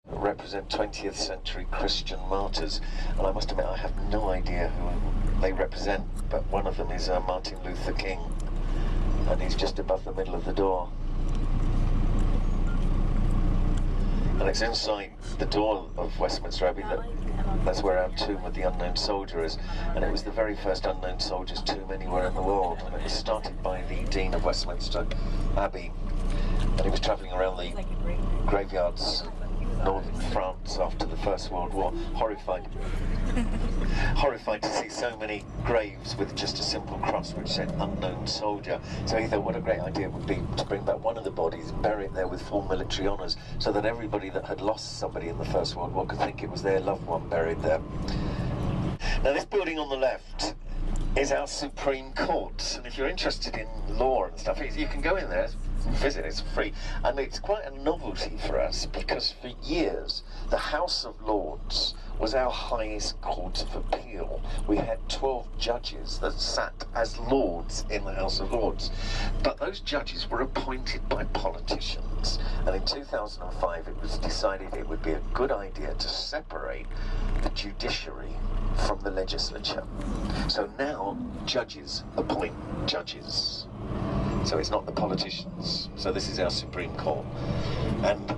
represent 20th century Christian martyrs, and I must admit I have no idea who they represent, but one of them is Martin Luther King, and he's just above the middle of the door. And it's inside the door of Westminster Abbey that's where our tomb of the unknown soldier is, and it was the very first unknown soldier's tomb anywhere in the world, and it was started by the Dean of Westminster Abbey, and he was travelling around the graveyards northern France after the First World War, horrified to see so many graves with just a simple cross which said unknown soldier. So he thought what a great idea it would be to bring back one of the bodies and bury it there with full military honours, so that everybody that had lost somebody in the First World War could think it was their loved one buried there. Now this building on the left is our Supreme Court, and if you're interested in law and stuff, you can go in there, visit, it's free, and it's quite a novelty for us because for years the House of Lords was our highest court of appeal. We had 12 judges that sat as lords in the House of Lords, but those judges were appointed by politicians, and in 2005 it was decided it would be a good idea to separate the judiciary from the legislature. So now judges appoint judges. So it's not the politicians. So this is our Supreme Court. And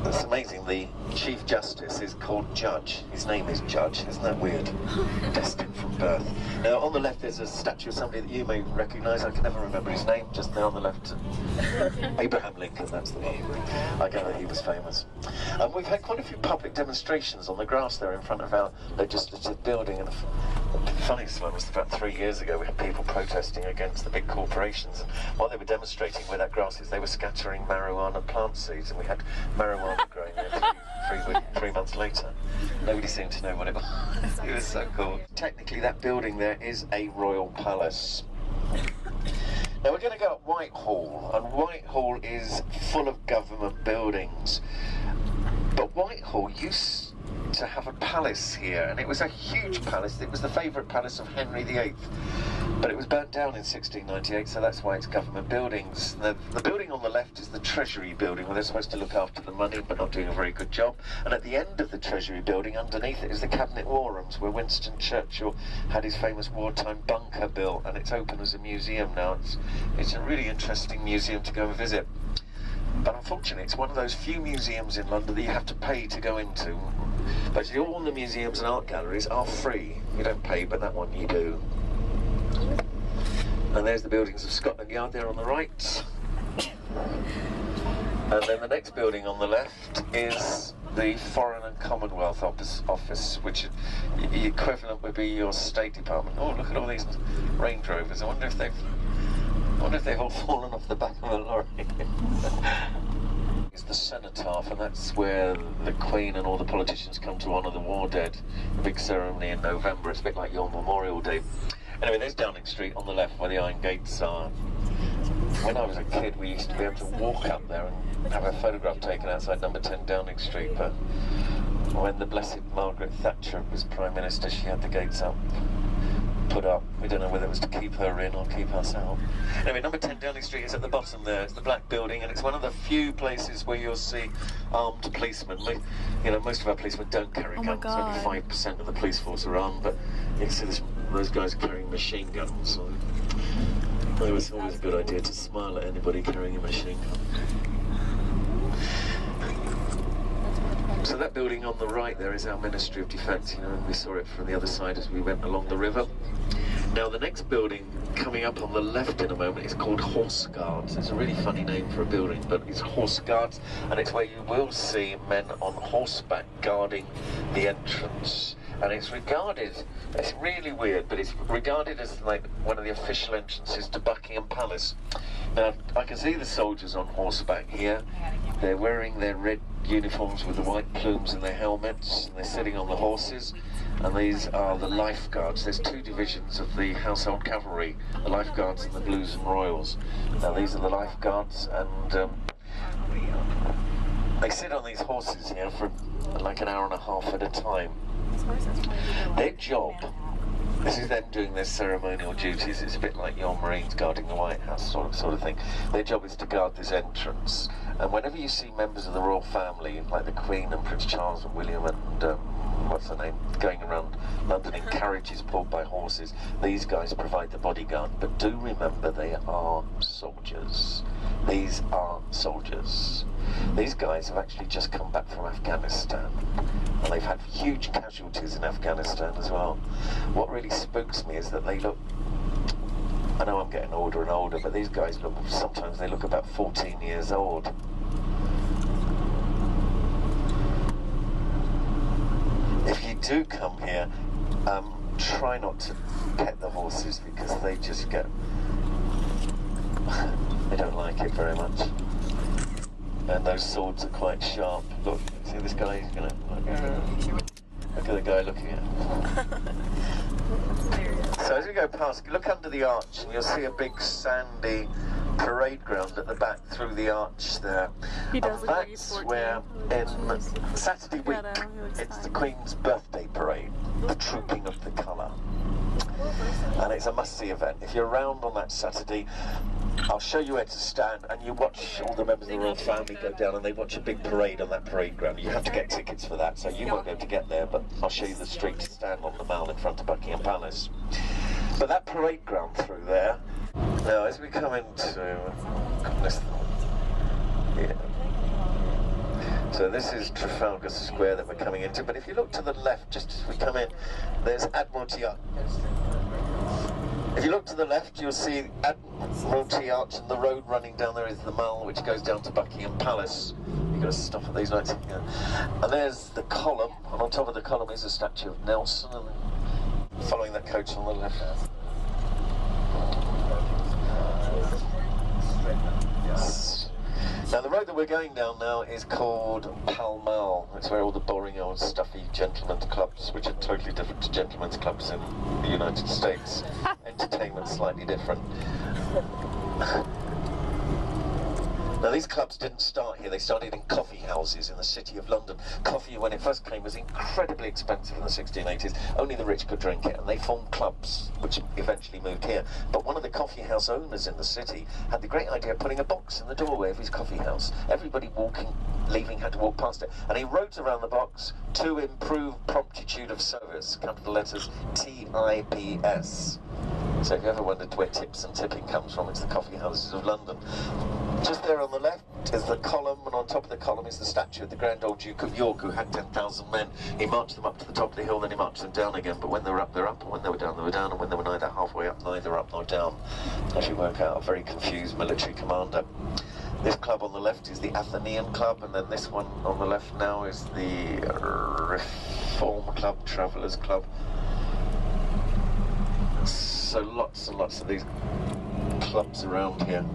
it's amazing, the Chief Justice is called Judge. His name is Judge, isn't that weird? Destined from birth. Now on the left there's a statue of somebody that you may recognise. I can never remember his name, just there on the left. Abraham Lincoln, that's the one. I gather he was famous. And we've had quite a few public demonstrations on the grass there in front of our legislative building, and the funniest one was about 3 years ago. We had people protesting against the big corporations, and while they were demonstrating where that grass is, they were scattering marijuana plant seeds, and we had marijuana growing there 3 months later. Nobody seemed to know what it was. It was so cool. Technically that building there is a royal palace. Now we're going to go up Whitehall, and Whitehall is full of government buildings, but Whitehall used to have a palace here, and it was a huge palace. It was the favourite palace of Henry VIII, but it was burnt down in 1698, so that's why it's government buildings. The building on the left is the Treasury building, where they're supposed to look after the money but not doing a very good job, and at the end of the Treasury building, underneath it, is the Cabinet War Rooms, where Winston Churchill had his famous wartime bunker built, and it's open as a museum now. It's a really interesting museum to go and visit, but unfortunately it's one of those few museums in London that you have to pay to go into. But all the museums and art galleries are free. You don't pay, but that one you do. And there's the buildings of Scotland Yard there on the right. And then the next building on the left is the Foreign and Commonwealth Office, which the equivalent would be your State Department. Oh, look at all these Range Rovers. I wonder if they've all fallen off the back of a lorry. Is the cenotaph, and that's where the Queen and all the politicians come to honour the war dead. A big ceremony in November. It's a bit like your Memorial Day. Anyway, there's Downing Street on the left where the iron gates are. When I was a kid we used to be able to walk up there and have a photograph taken outside number 10 Downing Street, but when the blessed Margaret Thatcher was Prime Minister she had the gates up, put up. We don't know whether it was to keep her in or keep us out. Anyway, number 10 Downing Street is at the bottom there. It's the black building, and it's one of the few places where you'll see armed policemen. Most of our policemen don't carry guns. Only 5% of the police force are armed, but you can see those guys carrying machine guns. So it was always a good idea to smile at anybody carrying a machine gun. So that building on the right there is our Ministry of Defence, and we saw it from the other side as we went along the river. Now the next building coming up on the left in a moment is called Horse Guards. It's a really funny name for a building, but it's Horse Guards, and it's where you will see men on horseback guarding the entrance. And it's really weird, but it's regarded as like one of the official entrances to Buckingham Palace. Now, I can see the soldiers on horseback here. They're wearing their red uniforms with the white plumes and their helmets, and they're sitting on the horses. And these are the lifeguards. There's two divisions of the Household Cavalry, the lifeguards and the Blues and Royals. Now these are the lifeguards, and they sit on these horses here for like an hour and a half at a time. Their job This is them doing their ceremonial duties. It's a bit like your Marines guarding the White House sort of thing. Their job is to guard this entrance. And whenever you see members of the royal family, like the Queen and Prince Charles and William and what's her name, going around London in carriages pulled by horses, these guys provide the bodyguard. But do remember, they are soldiers. These are soldiers. These guys have actually just come back from Afghanistan, and they've had huge casualties in Afghanistan as well. What really spooks me is that they look, I know I'm getting older and older, but these guys look, sometimes they look about 14 years old. If you do come here, try not to pet the horses, because they just get, they don't like it very much. And those swords are quite sharp. Look, see this guy, he's gonna, look at the guy looking at him. So as we go past, look under the arch and you'll see a big sandy parade ground at the back through the arch there. He does and look like he's that's 14. where in Saturday week it's the Queen's birthday parade, the Trooping of the Colour. And it's a must-see event. If you're around on that Saturday, I'll show you where to stand, and you watch all the members of the royal family go down and they watch a big parade on that parade ground. You have to get tickets for that, so you won't be able to get there, but I'll show you the street to stand on the Mall in front of Buckingham Palace. But that parade ground through there, now as we come into this, yeah. So this is Trafalgar Square that we're coming into, but if you look to the left, just as we come in, there's Admiralty Arch. If you look to the left, you'll see Admiralty Arch, and the road running down there is the Mall, which goes down to Buckingham Palace. You've got to stop at these lights. Yeah. And there's the column, and on top of the column is a statue of Nelson, and following that coach on the left. Yes. Now the road that we're going down now is called Pall Mall. It's where all the boring old stuffy gentlemen's clubs, which are totally different to gentlemen's clubs in the United States. Entertainment slightly different. Now these clubs didn't start here, they started in coffee houses in the City of London. Coffee, when it first came, was incredibly expensive in the 1680s. Only the rich could drink it, and they formed clubs, which eventually moved here. But one of the coffee house owners in the city had the great idea of putting a box in the doorway of his coffee house. Everybody leaving had to walk past it. And he wrote around the box, "To improve promptitude of service," capital letters, TIPS. So if you ever wondered where tips and tipping comes from, it's the coffee houses of London. Just there on the left is the column, and on top of the column is the statue of the Grand Old Duke of York, who had 10,000 men. He marched them up to the top of the hill, then he marched them down again. But when they were up, they're up, and when they were down, they were down, and when they were neither halfway up, neither up nor down. As you work out, a very confused military commander. This club on the left is the Athenaeum Club, and then this one on the left now is the Reform Club, Travellers Club. So lots and lots of these clubs around here.